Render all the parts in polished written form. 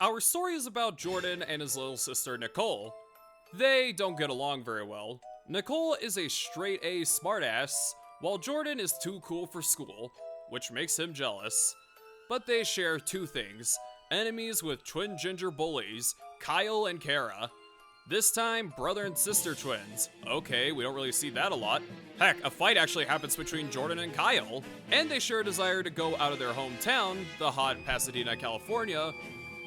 Our story is about Jordan and his little sister Nicole. They don't get along very well. Nicole is a straight A smartass, while Jordan is too cool for school, which makes him jealous. But they share two things: enemies with twin ginger bullies, Kyle and Kara. This time, brother and sister twins. Okay, we don't really see that a lot. Heck, a fight actually happens between Jordan and Kyle. And they share a desire to go out of their hometown, the hot Pasadena, California,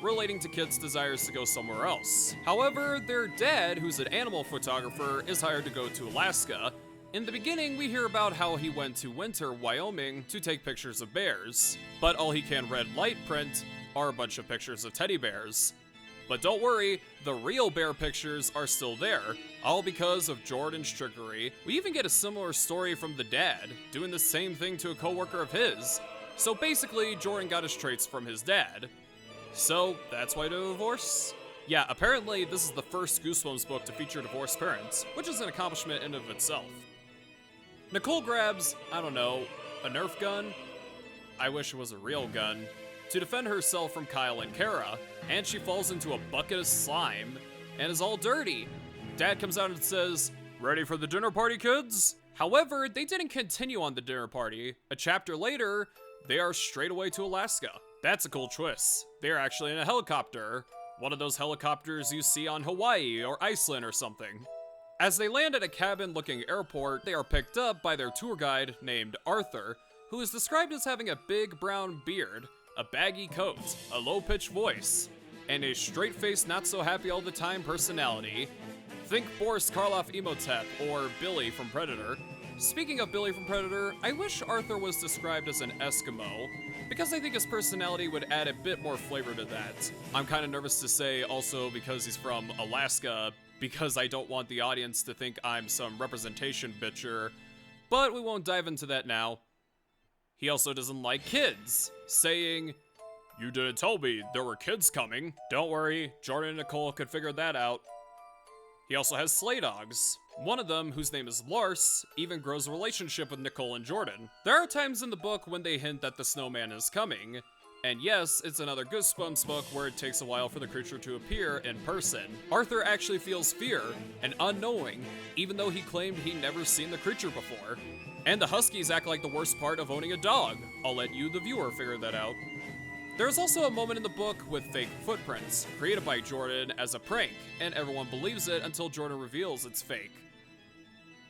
relating to kids' desires to go somewhere else. However, their dad, who's an animal photographer, is hired to go to Alaska. In the beginning, we hear about how he went to Winter, Wyoming to take pictures of bears, but all he can red light print are a bunch of pictures of teddy bears. But don't worry, the real bear pictures are still there, all because of Jordan's trickery. We even get a similar story from the dad, doing the same thing to a coworker of his. So basically, Jordan got his traits from his dad. So that's why the divorce? Yeah, apparently this is the first Goosebumps book to feature divorced parents, which is an accomplishment in and of itself. Nicole grabs, I don't know, a Nerf gun? I wish it was a real gun. To defend herself from Kyle and Kara, and she falls into a bucket of slime, and is all dirty. Dad comes out and says, "Ready for the dinner party, kids?" However, they didn't continue on the dinner party. A chapter later, they are straight away to Alaska. That's a cool twist. They're actually in a helicopter. One of those helicopters you see on Hawaii or Iceland or something. As they land at a cabin-looking airport, they are picked up by their tour guide named Arthur, who is described as having a big brown beard, a baggy coat, a low-pitched voice, and a straight-faced not-so-happy-all-the-time personality. Think Boris Karloff Imhotep or Billy from Predator. Speaking of Billy from Predator, I wish Arthur was described as an Eskimo, because I think his personality would add a bit more flavor to that. I'm kind of nervous to say also because he's from Alaska, because I don't want the audience to think I'm some representation bitcher, but we won't dive into that now. He also doesn't like kids, saying, "You didn't tell me there were kids coming." Don't worry, Jordan and Nicole could figure that out. He also has sleigh dogs. One of them, whose name is Lars, even grows a relationship with Nicole and Jordan. There are times in the book when they hint that the snowman is coming, and yes, it's another Goosebumps book where it takes a while for the creature to appear in person. Arthur actually feels fear and unknowing, even though he claimed he'd never seen the creature before. And the Huskies act like the worst part of owning a dog. I'll let you, the viewer, figure that out. There's also a moment in the book with fake footprints, created by Jordan as a prank, and everyone believes it until Jordan reveals it's fake.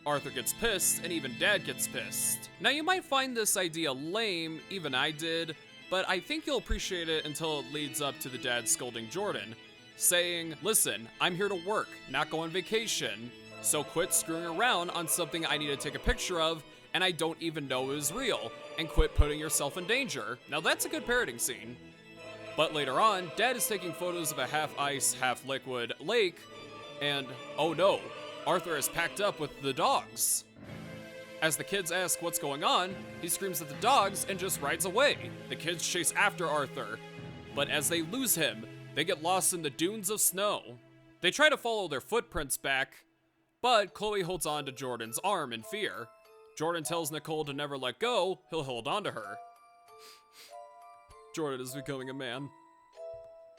Arthur gets pissed, and even Dad gets pissed. Now you might find this idea lame, even I did, but I think you'll appreciate it until it leads up to the dad scolding Jordan, saying, "Listen, I'm here to work, not go on vacation, so quit screwing around on something I need to take a picture of, and I don't even know is real, and quit putting yourself in danger." Now that's a good parroting scene. But later on, Dad is taking photos of a half-ice, half-liquid lake, and oh no, Arthur is packed up with the dogs. As the kids ask what's going on, he screams at the dogs and just rides away. The kids chase after Arthur, but as they lose him, they get lost in the dunes of snow. They try to follow their footprints back, but Chloe holds on to Jordan's arm in fear. Jordan tells Nicole to never let go, he'll hold on to her. Jordan is becoming a man.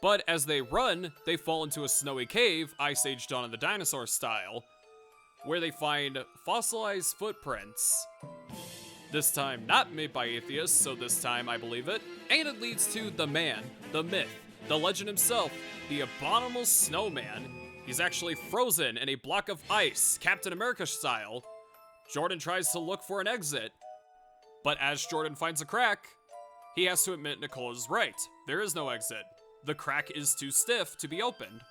But as they run, they fall into a snowy cave, Ice Age Dawn of the Dinosaur style, where they find fossilized footprints. This time not made by atheists, so this time I believe it. And it leads to the man, the myth, the legend himself, the Abominable Snowman. He's actually frozen in a block of ice, Captain America style. Jordan tries to look for an exit, but as Jordan finds a crack, he has to admit Nicole is right. There is no exit. The crack is too stiff to be opened.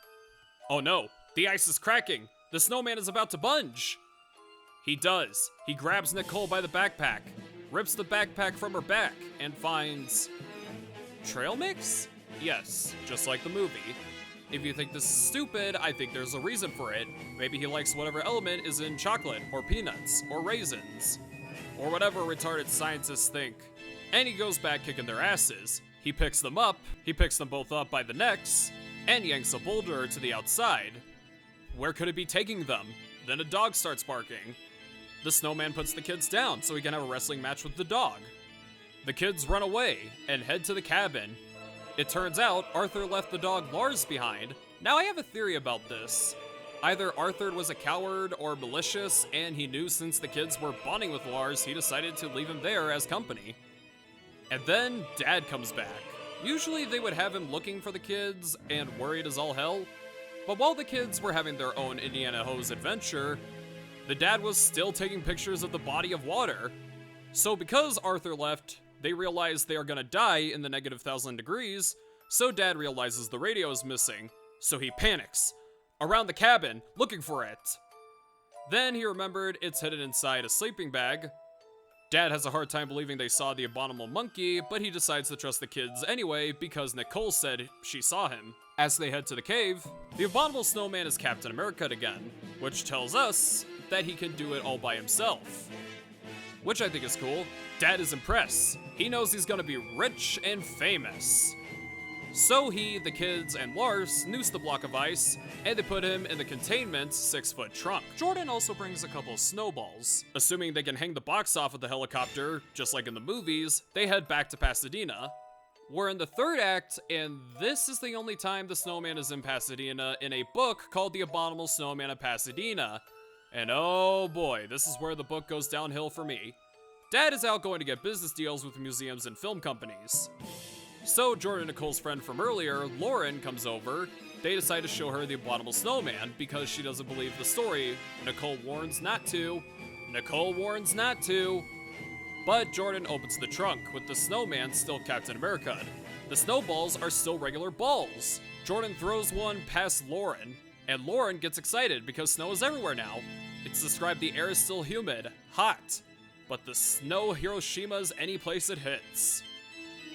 Oh no, the ice is cracking. The snowman is about to bunge. He does. He grabs Nicole by the backpack, rips the backpack from her back, and finds trail mix? Yes, just like the movie. If you think this is stupid, I think there's a reason for it. Maybe he likes whatever element is in chocolate, or peanuts, or raisins, or whatever retarded scientists think. And he goes back kicking their asses. He picks them both up by the necks, and yanks a boulder to the outside. Where could it be taking them? Then a dog starts barking. The snowman puts the kids down so he can have a wrestling match with the dog. The kids run away and head to the cabin, It turns out Arthur left the dog Lars behind. Now I have a theory about this. Either Arthur was a coward or malicious, and he knew since the kids were bonding with Lars, he decided to leave him there as company. And then Dad comes back. Usually they would have him looking for the kids and worried as all hell, but while the kids were having their own Indiana Hose adventure, the dad was still taking pictures of the body of water. So because Arthur left, they realize they are gonna die in the negative 1,000 degrees, so Dad realizes the radio is missing, so he panics around the cabin looking for it. Then he remembered it's hidden inside a sleeping bag. Dad has a hard time believing they saw the abominable monkey, but he decides to trust the kids anyway because Nicole said she saw him. As they head to the cave, the abominable snowman is Captain America again, which tells us that he can do it all by himself, which I think is cool. Dad is impressed. He knows he's gonna be rich and famous. So he, the kids, and Lars noose the block of ice, and they put him in the containment 6-foot trunk. Jordan also brings a couple of snowballs. Assuming they can hang the box off of the helicopter, just like in the movies, they head back to Pasadena. We're in the third act, and this is the only time the snowman is in Pasadena in a book called The Abominable Snowman of Pasadena. And oh boy, this is where the book goes downhill for me. Dad is out going to get business deals with museums and film companies. So Jordan and Nicole's friend from earlier, Lauren, comes over. They decide to show her the abominable snowman because she doesn't believe the story. Nicole warns not to. Nicole warns not to. But Jordan opens the trunk with the snowman still Captain America. The snowballs are still regular balls. Jordan throws one past Lauren, and Lauren gets excited because snow is everywhere now. It's described the air is still humid, hot, but the snow Hiroshima's any place it hits.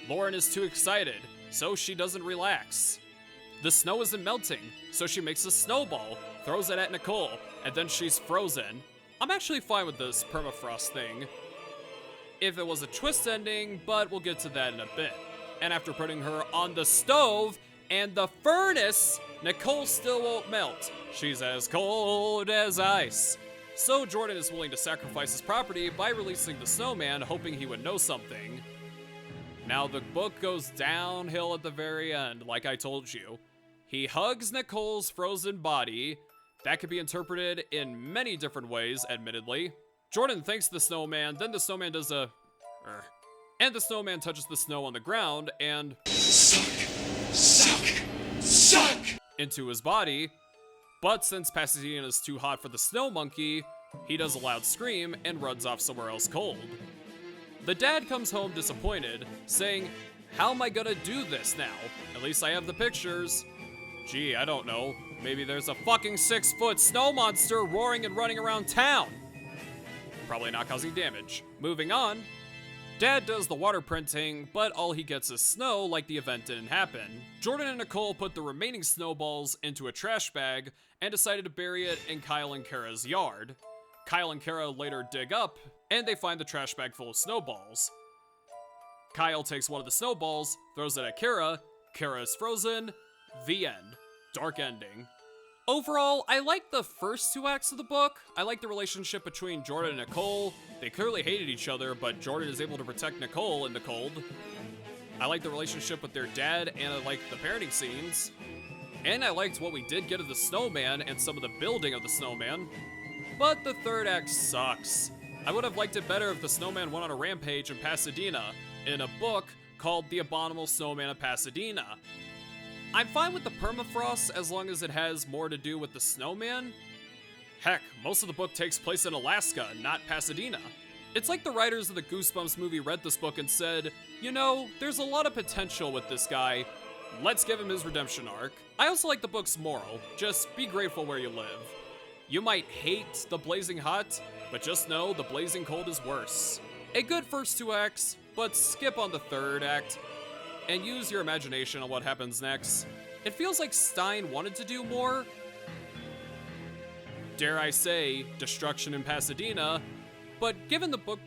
Lauren is too excited, so she doesn't relax. The snow isn't melting, so she makes a snowball, throws it at Nicole, and then she's frozen. I'm actually fine with this permafrost thing, if it was a twist ending, but we'll get to that in a bit. And after putting her on the stove and the furnace, Nicole still won't melt. She's as cold as ice. So Jordan is willing to sacrifice his property by releasing the snowman, hoping he would know something. Now the book goes downhill at the very end, like I told you. He hugs Nicole's frozen body. That could be interpreted in many different ways, admittedly. Jordan thanks the snowman, then the snowman does a... And the snowman touches the snow on the ground and... Suck! Into his body. But since Pasadena is too hot for the snow monkey, he does a loud scream and runs off somewhere else cold. The dad comes home disappointed, saying, "How am I gonna do this now? At least I have the pictures." Gee, I don't know. Maybe there's a fucking 6-foot snow monster roaring and running around town. Probably not causing damage. Moving on. Dad does the water printing, but all he gets is snow like the event didn't happen. Jordan and Nicole put the remaining snowballs into a trash bag and decided to bury it in Kyle and Kara's yard. Kyle and Kara later dig up, and they find the trash bag full of snowballs. Kyle takes one of the snowballs, throws it at Kara. Kara is frozen. The end. Dark ending. Overall, I like the first 2 acts of the book. I like the relationship between Jordan and Nicole. They clearly hated each other, but Jordan is able to protect Nicole in the cold. I like the relationship with their dad, and I like the parenting scenes. And I liked what we did get of the snowman and some of the building of the snowman. But the third act sucks. I would have liked it better if the snowman went on a rampage in Pasadena in a book called The Abominable Snowman of Pasadena. I'm fine with the permafrost as long as it has more to do with the snowman. Heck, most of the book takes place in Alaska, not Pasadena. It's like the writers of the Goosebumps movie read this book and said, you know, there's a lot of potential with this guy. Let's give him his redemption arc. I also like the book's moral. Just be grateful where you live. You might hate the blazing hot, but just know the blazing cold is worse. A good first 2 acts, but skip on the third act and use your imagination on what happens next. It feels like Stein wanted to do more. Dare I say, destruction in Pasadena, but given the book,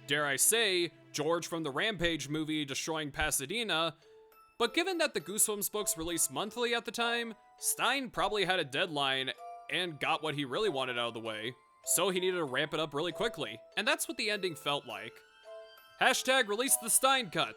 dare I say, George from the Rampage movie destroying Pasadena, but given that the Goosebumps books released monthly at the time, Stein probably had a deadline and got what he really wanted out of the way, so he needed to ramp it up really quickly, and that's what the ending felt like. Hashtag release the Stein cut.